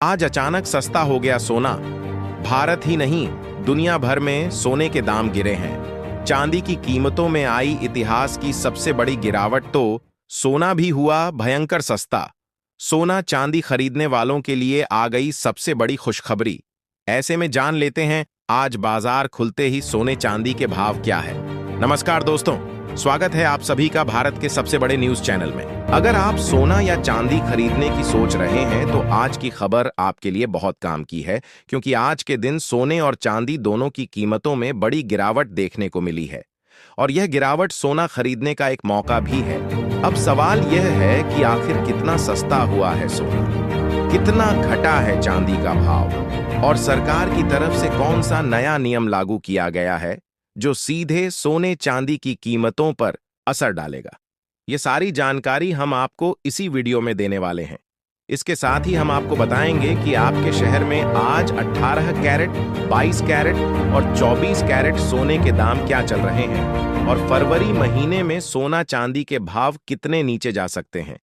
आज अचानक सस्ता हो गया सोना। भारत ही नहीं, दुनिया भर में सोने के दाम गिरे हैं। चांदी की कीमतों में आई इतिहास की सबसे बड़ी गिरावट तो सोना भी हुआ भयंकर सस्ता। सोना चांदी खरीदने वालों के लिए आ गई सबसे बड़ी खुशखबरी। ऐसे में जान लेते हैं आज बाजार खुलते ही सोने चांदी के भाव क्या है। नमस्कार दोस्तों, स्वागत है आप सभी का भारत के सबसे बड़े न्यूज चैनल में। अगर आप सोना या चांदी खरीदने की सोच रहे हैं तो आज की खबर आपके लिए बहुत काम की है, क्योंकि आज के दिन सोने और चांदी दोनों की कीमतों में बड़ी गिरावट देखने को मिली है। और यह गिरावट सोना खरीदने का एक मौका भी है। अब सवाल यह है कि आखिर कितना सस्ता हुआ है सोना, कितना घटा है चांदी का भाव, और सरकार की तरफ से कौन सा नया नियम लागू किया गया है जो सीधे सोने चांदी की कीमतों पर असर डालेगा। ये सारी जानकारी हम आपको इसी वीडियो में देने वाले हैं। इसके साथ ही हम आपको बताएंगे कि आपके शहर में आज 18 कैरेट, 22 कैरेट और 24 कैरेट सोने के दाम क्या चल रहे हैं, और फरवरी महीने में सोना चांदी के भाव कितने नीचे जा सकते हैं।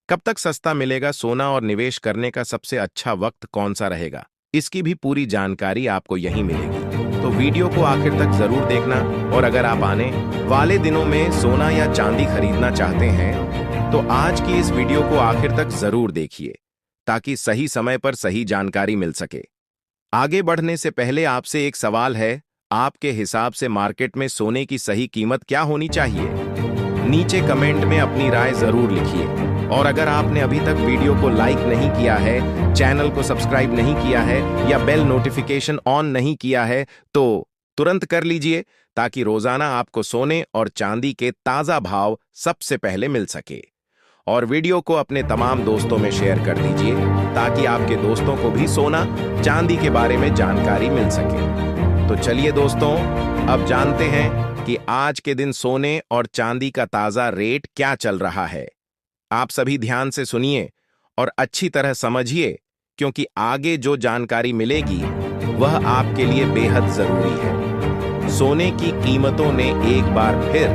कब तक सस्ता मिलेगा सोना और निवेश करने का सबसे अच्छा वक्त कौन सा रहेगा, इसकी भी पूरी जानकारी आपको यहीं मिलेगी। तो वीडियो को आखिर तक जरूर देखना। और अगर आप आने वाले दिनों में सोना या चांदी खरीदना चाहते हैं तो आज की इस वीडियो को आखिर तक जरूर देखिए, ताकि सही समय पर सही जानकारी मिल सके। आगे बढ़ने से पहले आपसे एक सवाल है, आपके हिसाब से मार्केट में सोने की सही कीमत क्या होनी चाहिए? नीचे कमेंट में अपनी राय जरूर लिखिए। और अगर आपने अभी तक वीडियो को लाइक नहीं किया है, चैनल को सब्सक्राइब नहीं किया है या बेल नोटिफिकेशन ऑन नहीं किया है तो तुरंत कर लीजिए, ताकि रोजाना आपको सोने और चांदी के ताजा भाव सबसे पहले मिल सके। और वीडियो को अपने तमाम दोस्तों में शेयर कर दीजिए, ताकि आपके दोस्तों को भी सोना चांदी के बारे में जानकारी मिल सके। तो चलिए दोस्तों, अब जानते हैं कि आज के दिन सोने और चांदी का ताजा रेट क्या चल रहा है। आप सभी ध्यान से सुनिए और अच्छी तरह समझिए, क्योंकि आगे जो जानकारी मिलेगी वह आपके लिए बेहद जरूरी है। सोने की कीमतों ने एक बार फिर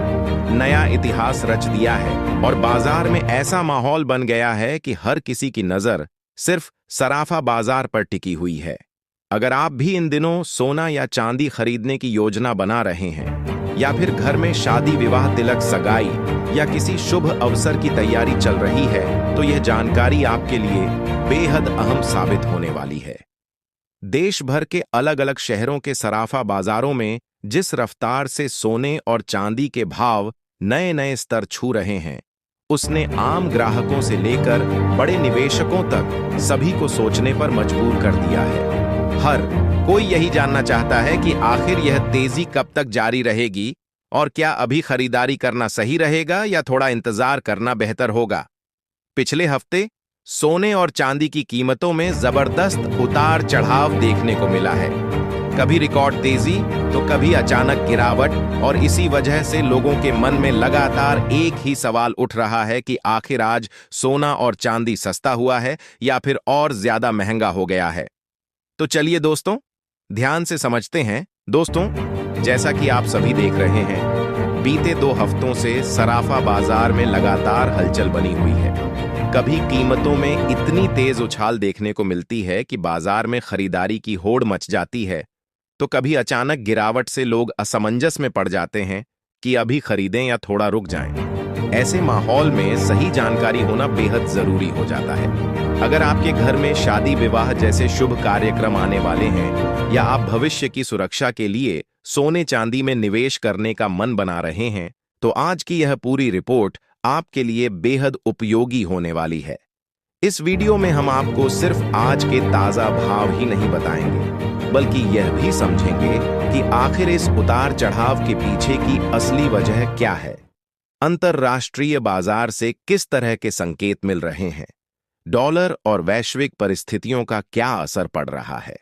नया इतिहास रच दिया है और बाजार में ऐसा माहौल बन गया है कि हर किसी की नजर सिर्फ सराफा बाजार पर टिकी हुई है। अगर आप भी इन दिनों सोना या चांदी खरीदने की योजना बना रहे हैं, या फिर घर में शादी विवाह, तिलक, सगाई या किसी शुभ अवसर की तैयारी चल रही है, तो यह जानकारी आपके लिए बेहद अहम साबित होने वाली है। देश भर के अलग अलग शहरों के सराफा बाजारों में जिस रफ्तार से सोने और चांदी के भाव नए नए स्तर छू रहे हैं, उसने आम ग्राहकों से लेकर बड़े निवेशकों तक सभी को सोचने पर मजबूर कर दिया है। हर कोई यही जानना चाहता है कि आखिर यह तेजी कब तक जारी रहेगी, और क्या अभी खरीदारी करना सही रहेगा या थोड़ा इंतजार करना बेहतर होगा। पिछले हफ्ते सोने और चांदी की कीमतों में जबरदस्त उतार चढ़ाव देखने को मिला है। कभी रिकॉर्ड तेजी तो कभी अचानक गिरावट, और इसी वजह से लोगों के मन में लगातार एक ही सवाल उठ रहा है कि आखिर आज सोना और चांदी सस्ता हुआ है या फिर और ज्यादा महंगा हो गया है। तो चलिए दोस्तों, ध्यान से समझते हैं। दोस्तों, जैसा कि आप सभी देख रहे हैं, बीते 2 हफ्तों से सराफा बाजार में लगातार हलचल बनी हुई है। कभी कीमतों में इतनी तेज उछाल देखने को मिलती है कि बाजार में खरीदारी की होड़ मच जाती है, तो कभी अचानक गिरावट से लोग असमंजस में पड़ जाते हैं कि अभी खरीदें या थोड़ा रुक जाएं। ऐसे माहौल में सही जानकारी होना बेहद जरूरी हो जाता है। अगर आपके घर में शादी विवाह जैसे शुभ कार्यक्रम आने वाले हैं, या आप भविष्य की सुरक्षा के लिए सोने चांदी में निवेश करने का मन बना रहे हैं, तो आज की यह पूरी रिपोर्ट आपके लिए बेहद उपयोगी होने वाली है। इस वीडियो में हम आपको सिर्फ आज के ताजा भाव ही नहीं बताएंगे, बल्कि यह भी समझेंगे कि आखिर इस उतार चढ़ाव के पीछे की असली वजह क्या है। अंतरराष्ट्रीय बाजार से किस तरह के संकेत मिल रहे हैं, डॉलर और वैश्विक परिस्थितियों का क्या असर पड़ रहा है,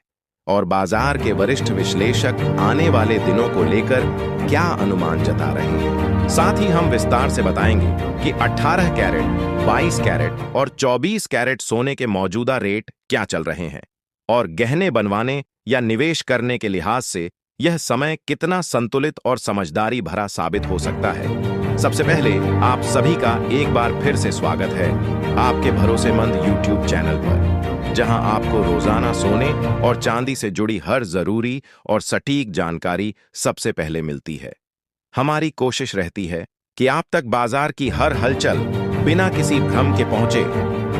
और बाजार के वरिष्ठ विश्लेषक आने वाले दिनों को लेकर क्या अनुमान जता रहे हैं। साथ ही हम विस्तार से बताएंगे कि 18 कैरेट, 22 कैरेट और 24 कैरेट सोने के मौजूदा रेट क्या चल रहे हैं, और गहने बनवाने या निवेश करने के लिहाज से यह समय कितना संतुलित और समझदारी भरा साबित हो सकता है। सबसे पहले आप सभी का एक बार फिर से स्वागत है आपके भरोसेमंद YouTube चैनल पर, जहां आपको रोजाना सोने और चांदी से जुड़ी हर जरूरी और सटीक जानकारी सबसे पहले मिलती है। हमारी कोशिश रहती है कि आप तक बाजार की हर हलचल बिना किसी भ्रम के पहुंचे,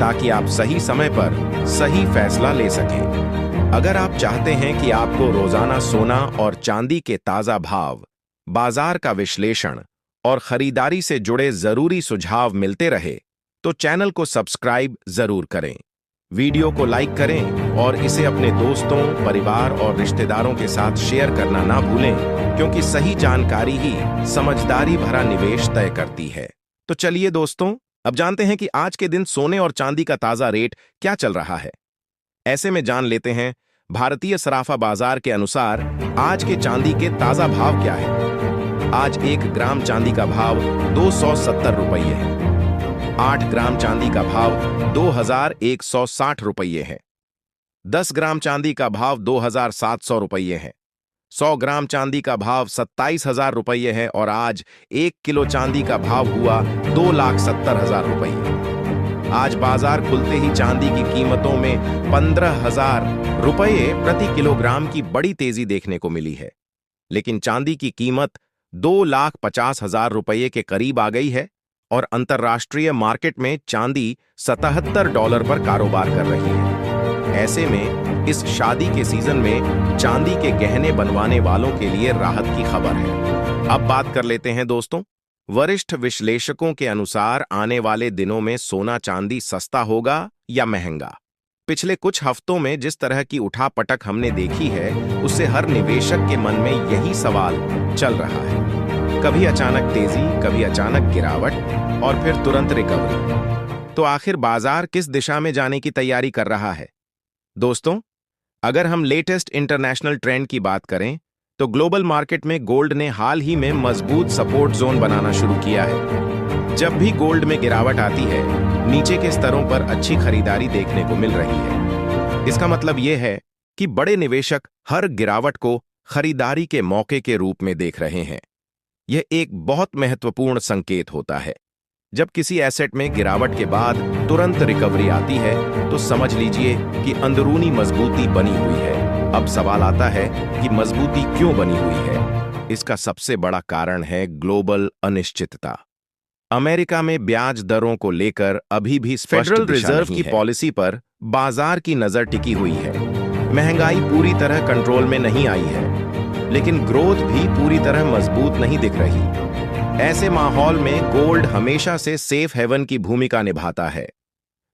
ताकि आप सही समय पर सही फैसला ले सकें। अगर आप चाहते हैं कि आपको रोजाना सोना और चांदी के ताजा भाव, बाजार का विश्लेषण और खरीदारी से जुड़े जरूरी सुझाव मिलते रहे, तो चैनल को सब्सक्राइब जरूर करें, वीडियो को लाइक करें और इसे अपने दोस्तों, परिवार और रिश्तेदारों के साथ शेयर करना ना भूलें, क्योंकि सही जानकारी ही समझदारी भरा निवेश तय करती है। तो चलिए दोस्तों, अब जानते हैं कि आज के दिन सोने और चांदी का ताजा रेट क्या चल रहा है। ऐसे में जान लेते हैं भारतीय सराफा बाजार के अनुसार आज के चांदी के ताजा भाव क्या है। आज 1 ग्राम चांदी का भाव 270 रुपये है। 8 ग्राम चांदी का भाव 2160 रुपये है। 10 ग्राम चांदी का भाव 2700 रुपये है। 100 ग्राम चांदी का भाव 27,000 रुपये है और आज 1 किलो चांदी का भाव हुआ 2,70,000 रुपये। आज बाजार खुलते ही चांदी की कीमतों में 15,000 रुपये प्रति किलोग्राम की बड़ी तेजी देखने को मिली है, लेकिन चांदी की कीमत 2,50,000 रुपये के करीब आ गई है और अंतर्राष्ट्रीय मार्केट में चांदी $77 पर कारोबार कर रही है। ऐसे में इस शादी के सीजन में चांदी के गहने बनवाने वालों के लिए राहत की खबर है। अब बात कर लेते हैं दोस्तों, वरिष्ठ विश्लेषकों के अनुसार आने वाले दिनों में सोना चांदी सस्ता होगा या महंगा। पिछले कुछ हफ्तों में जिस तरह की उठापटक हमने देखी है, उससे हर निवेशक के मन में यही सवाल चल रहा है। कभी अचानक तेजी, कभी अचानक गिरावट और फिर तुरंत रिकवरी। तो आखिर बाजार किस दिशा में जाने की तैयारी कर रहा है? दोस्तों, अगर हम लेटेस्ट इंटरनेशनल ट्रेंड की बात करें, तो ग्लोबल मार्केट में गोल्ड ने हाल ही में मजबूत सपोर्ट जोन बनाना शुरू किया है। जब भी गोल्ड में गिरावट आती है, नीचे के स्तरों पर अच्छी खरीदारी देखने को मिल रही है। इसका मतलब यह है कि बड़े निवेशक हर गिरावट को खरीदारी के मौके के रूप में देख रहे हैं। यह एक बहुत महत्वपूर्ण संकेत होता है। जब किसी एसेट में गिरावट के बाद तुरंत रिकवरी आती है, तो समझ लीजिए कि अंदरूनी मजबूती बनी हुई है। अब सवाल आता है कि मजबूती क्यों बनी हुई है? इसका सबसे बड़ा कारण है ग्लोबल अनिश्चितता। अमेरिका में ब्याज दरों को लेकर अभी भी फेडरल रिजर्व की पॉलिसी पर बाजार की नजर टिकी हुई है। महंगाई पूरी तरह कंट्रोल में नहीं आई है, लेकिन ग्रोथ भी पूरी तरह मजबूत नहीं दिख रही। ऐसे माहौल में गोल्ड हमेशा से सेफ हेवन की भूमिका निभाता है।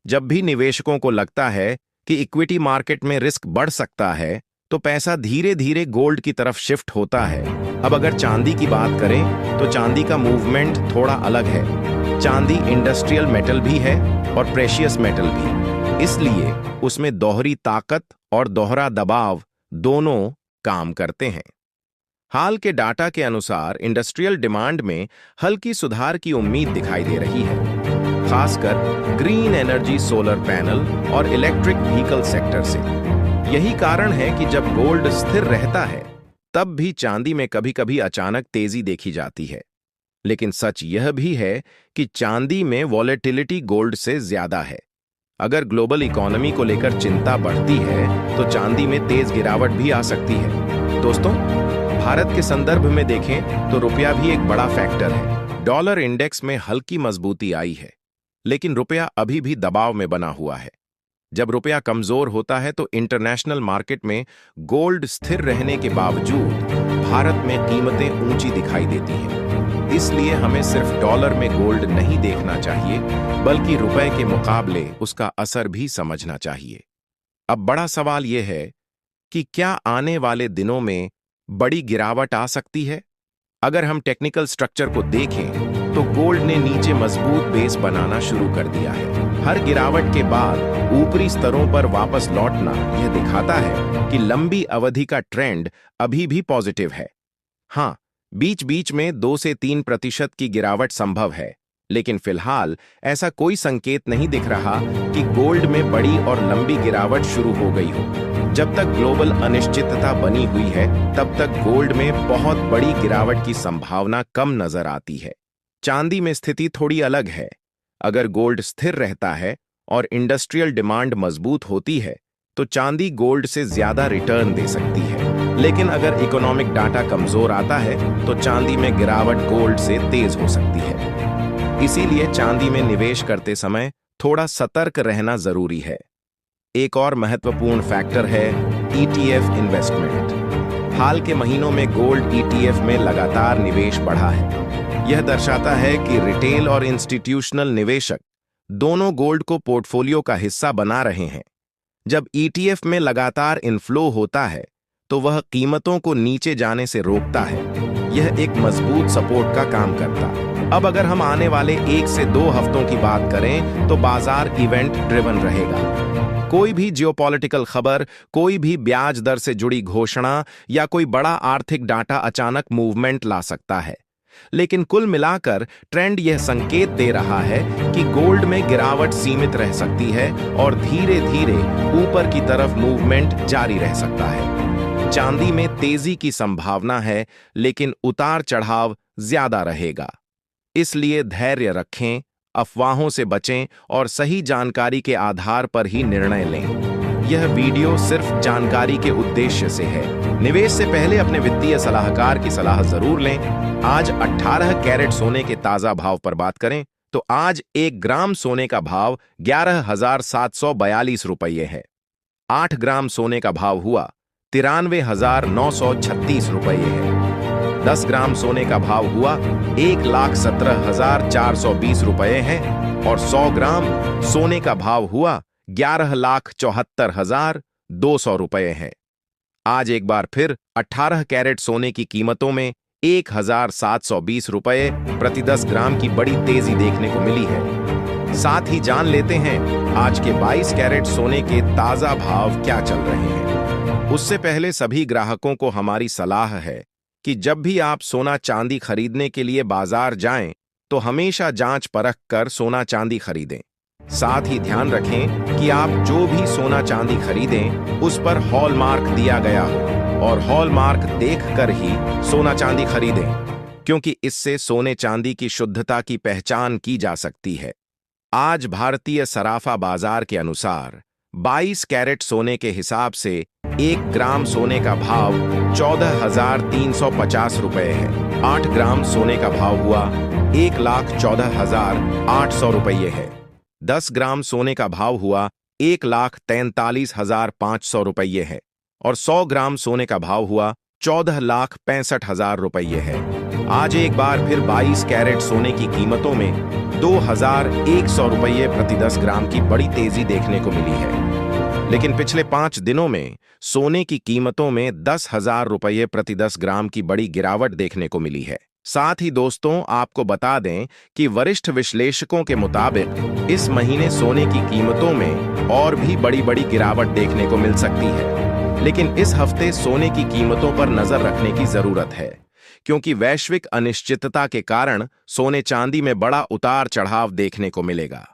जब भी निवेशकों को लगता है कि इक्विटी मार्केट में रिस्क बढ़ सकता है, तो पैसा धीरे धीरे गोल्ड की तरफ शिफ्ट होता है। अब अगर चांदी की बात करें, तो चांदी का मूवमेंट थोड़ा अलग है। चांदी इंडस्ट्रियल मेटल भी है और प्रेशियस मेटल भी, इसलिए उसमें दोहरी ताकत और दोहरा दबाव दोनों काम करते हैं। हाल के डाटा के अनुसार इंडस्ट्रियल डिमांड में हल्की सुधार की उम्मीद दिखाई दे रही है, खासकर ग्रीन एनर्जी, सोलर पैनल और इलेक्ट्रिक व्हीकल सेक्टर से। यही कारण है कि जब गोल्ड स्थिर रहता है, तब भी चांदी में कभी-कभी अचानक तेजी देखी जाती है। लेकिन सच यह भी है कि चांदी में वॉलेटिलिटी गोल्ड से ज्यादा है। अगर ग्लोबल इकोनॉमी को लेकर चिंता बढ़ती है, तो चांदी में तेज गिरावट भी आ सकती है। दोस्तों, भारत के संदर्भ में देखें तो रुपया भी एक बड़ा फैक्टर है। डॉलर इंडेक्स में हल्की मजबूती आई है, लेकिन रुपया अभी भी दबाव में बना हुआ है। जब रुपया कमजोर होता है, तो इंटरनेशनल मार्केट में गोल्ड स्थिर रहने के बावजूद भारत में कीमतें ऊंची दिखाई देती हैं। इसलिए हमें सिर्फ डॉलर में गोल्ड नहीं देखना चाहिए, बल्कि रुपए के मुकाबले उसका असर भी समझना चाहिए। अब बड़ा सवाल यह है कि क्या आने वाले दिनों में बड़ी गिरावट आ सकती है? अगर हम टेक्निकल स्ट्रक्चर को देखें, तो गोल्ड ने नीचे मजबूत बेस बनाना शुरू कर दिया है। हर गिरावट के बाद ऊपरी स्तरों पर वापस लौटना यह दिखाता है कि लंबी अवधि का ट्रेंड अभी भी पॉजिटिव है। हाँ, बीच बीच में 2 से 3% की गिरावट संभव है, लेकिन फिलहाल ऐसा कोई संकेत नहीं दिख रहा कि गोल्ड में बड़ी और लंबी गिरावट शुरू हो गई हो। जब तक ग्लोबल अनिश्चितता बनी हुई है, तब तक गोल्ड में बहुत बड़ी गिरावट की संभावना कम नजर आती है। चांदी में स्थिति थोड़ी अलग है। अगर गोल्ड स्थिर रहता है और इंडस्ट्रियल डिमांड मजबूत होती है तो चांदी गोल्ड से ज्यादा रिटर्न दे सकती है, लेकिन अगर इकोनॉमिक डाटा कमजोर आता है तो चांदी में गिरावट गोल्ड से तेज हो सकती है। इसीलिए चांदी में निवेश करते समय थोड़ा सतर्क रहना जरूरी है। एक और महत्वपूर्ण फैक्टर है ईटीएफ इन्वेस्टमेंट। हाल के महीनों में गोल्ड ईटीएफ में लगातार निवेश बढ़ा है। यह दर्शाता है कि रिटेल और इंस्टीट्यूशनल निवेशक दोनों गोल्ड को पोर्टफोलियो का हिस्सा बना रहे हैं। जब ईटीएफ में लगातार इनफ्लो होता है तो वह कीमतों को नीचे जाने से रोकता है। यह एक मजबूत सपोर्ट का काम करता है। अब अगर हम आने वाले 1 से 2 हफ्तों की बात करें तो बाजार इवेंट ड्रिवन रहेगा। कोई भी जियोपॉलिटिकल खबर, कोई भी ब्याज दर से जुड़ी घोषणा या कोई बड़ा आर्थिक डाटा अचानक मूवमेंट ला सकता है। लेकिन कुल मिलाकर ट्रेंड यह संकेत दे रहा है कि गोल्ड में गिरावट सीमित रह सकती है और धीरे धीरे ऊपर की तरफ मूवमेंट जारी रह सकता है। चांदी में तेजी की संभावना है, लेकिन उतार चढ़ाव ज्यादा रहेगा। इसलिए धैर्य रखें, अफवाहों से बचें और सही जानकारी के आधार पर ही निर्णय लें। यह वीडियो सिर्फ जानकारी के उद्देश्य से है। निवेश से पहले अपने वित्तीय सलाहकार की सलाह जरूर लें। आज 18 कैरेट सोने के ताजा भाव पर बात करें तो आज 1 ग्राम सोने का भाव 11,742 रुपये है। 8 ग्राम सोने का भाव हुआ 93,936 रुपये है। 10 ग्राम सोने का भाव हुआ 1,17,420 रुपये है और 100 ग्राम सोने का भाव हुआ 11,74,200 रुपये है। आज एक बार फिर 18 कैरेट सोने की कीमतों में 1,720 रुपये प्रति 10 ग्राम की बड़ी तेजी देखने को मिली है। साथ ही जान लेते हैं आज के 22 कैरेट सोने के ताजा भाव क्या चल रहे हैं। उससे पहले सभी ग्राहकों को हमारी सलाह है कि जब भी आप सोना चांदी खरीदने के लिए बाजार जाएं तो हमेशा जांच परख कर सोना चांदी खरीदें। साथ ही ध्यान रखें कि आप जो भी सोना चांदी खरीदें उस पर हॉलमार्क दिया गया हो और हॉलमार्क देखकर ही सोना चांदी खरीदें, क्योंकि इससे सोने चांदी की शुद्धता की पहचान की जा सकती है। आज भारतीय सराफा बाजार के अनुसार 22 कैरेट सोने के हिसाब से 1 ग्राम सोने का भाव 14,350 रुपये है। 8 ग्राम सोने का भाव हुआ 1,14,800 रुपये है। 10 ग्राम सोने का भाव हुआ 1,43,500 रुपये है और 100 ग्राम सोने का भाव हुआ 14,65,000 रुपये है। आज एक बार फिर 22 कैरेट सोने की कीमतों में 2,100 रुपये प्रति 10 ग्राम की बड़ी तेजी देखने को मिली है। लेकिन पिछले 5 दिनों में सोने की कीमतों में 10,000 रुपये प्रति 10 ग्राम की बड़ी गिरावट देखने को मिली है। साथ ही दोस्तों, आपको बता दें कि वरिष्ठ विश्लेषकों के मुताबिक इस महीने सोने की कीमतों में और भी बड़ी गिरावट देखने को मिल सकती है। लेकिन इस हफ्ते सोने की कीमतों पर नजर रखने की जरूरत है, क्योंकि वैश्विक अनिश्चितता के कारण सोने चांदी में बड़ा उतार चढ़ाव देखने को मिलेगा।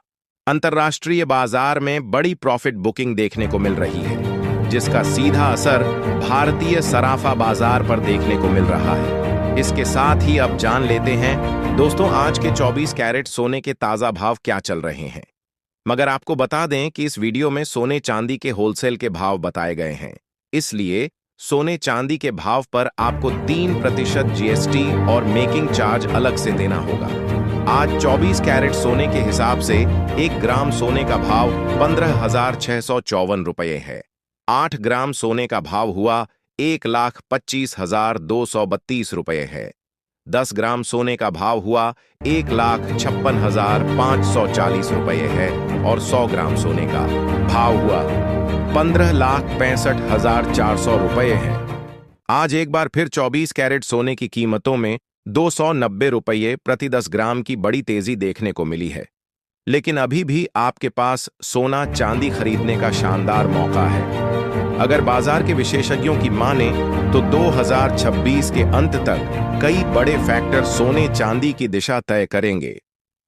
अंतर्राष्ट्रीय बाजार में बड़ी प्रॉफिट बुकिंग देखने को मिल रही है, जिसका सीधा असर भारतीय सराफा बाजार पर देखने को मिल रहा है। इसके साथ ही अब जान लेते हैं दोस्तों आज के 24 कैरेट सोने के ताजा भाव क्या चल रहे हैं। मगर आपको बता दें कि इस वीडियो में सोने चांदी के होलसेल के भाव बताए गए हैं, इसलिए सोने चांदी के भाव पर आपको 3% जीएसटी और मेकिंग चार्ज अलग से देना होगा। आज 24 कैरेट सोने के हिसाब से 1 ग्राम सोने का भाव 15,654 रुपये है। 8 ग्राम सोने का भाव हुआ 1,25,232 रुपये है। 10 ग्राम सोने का भाव हुआ 1,56,540 रुपये है और 100 ग्राम सोने का भाव हुआ 15,65,400 रुपये है। आज एक बार फिर 24 कैरेट सोने की कीमतों में 290 रुपये प्रति 10 ग्राम की बड़ी तेजी देखने को मिली है। लेकिन अभी भी आपके पास सोना चांदी खरीदने का शानदार मौका है। अगर बाजार के विशेषज्ञों की माने तो 2026 के अंत तक कई बड़े फैक्टर सोने चांदी की दिशा तय करेंगे।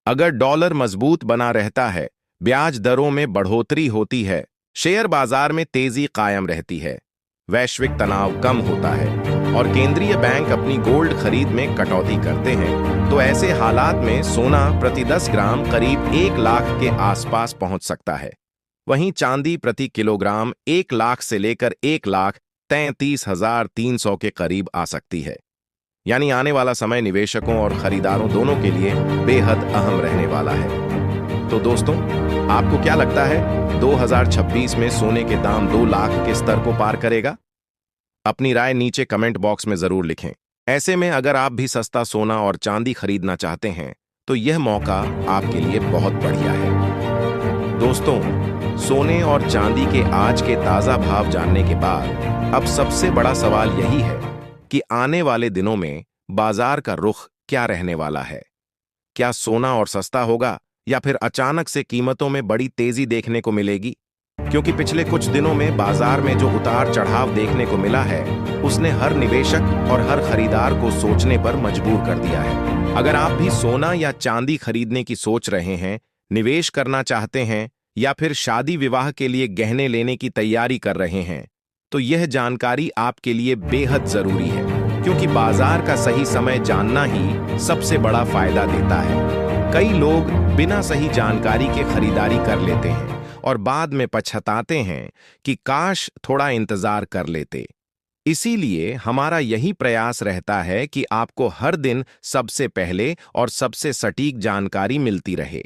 अगर डॉलर मजबूत बना रहता है, ब्याज दरों में बढ़ोतरी होती है, शेयर बाजार में तेजी कायम रहती है, वैश्विक तनाव कम होता है और केंद्रीय बैंक अपनी गोल्ड खरीद में कटौती करते हैं, तो ऐसे हालात में सोना प्रति 10 ग्राम करीब 1 लाख के आसपास पहुंच सकता है। वहीं चांदी प्रति किलोग्राम 1 लाख से लेकर 1,33,300 के करीब आ सकती है। यानी आने वाला समय निवेशकों और खरीदारों दोनों के लिए बेहद अहम रहने वाला है। तो दोस्तों, आपको क्या लगता है 2026 में सोने के दाम 2 लाख के स्तर को पार करेगा? अपनी राय नीचे कमेंट बॉक्स में जरूर लिखें। ऐसे में अगर आप भी सस्ता सोना और चांदी खरीदना चाहते हैं तो यह मौका आपके लिए बहुत बढ़िया है। दोस्तों, सोने और चांदी के आज के ताजा भाव जानने के बाद अब सबसे बड़ा सवाल यही है कि आने वाले दिनों में बाजार का रुख क्या रहने वाला है। क्या सोना और सस्ता होगा या फिर अचानक से कीमतों में बड़ी तेजी देखने को मिलेगी? क्योंकि पिछले कुछ दिनों में बाजार में जो उतार चढ़ाव देखने को मिला है उसने हर निवेशक और हर खरीदार को सोचने पर मजबूर कर दिया है। अगर आप भी सोना या चांदी खरीदने की सोच रहे हैं, निवेश करना चाहते हैं या फिर शादी विवाह के लिए गहने लेने की तैयारी कर रहे हैं, तो यह जानकारी आपके लिए बेहद जरूरी है, क्योंकि बाजार का सही समय जानना ही सबसे बड़ा फायदा देता है। कई लोग बिना सही जानकारी के खरीदारी कर लेते हैं और बाद में पछताते हैं कि काश थोड़ा इंतजार कर लेते। इसीलिए हमारा यही प्रयास रहता है कि आपको हर दिन सबसे पहले और सबसे सटीक जानकारी मिलती रहे।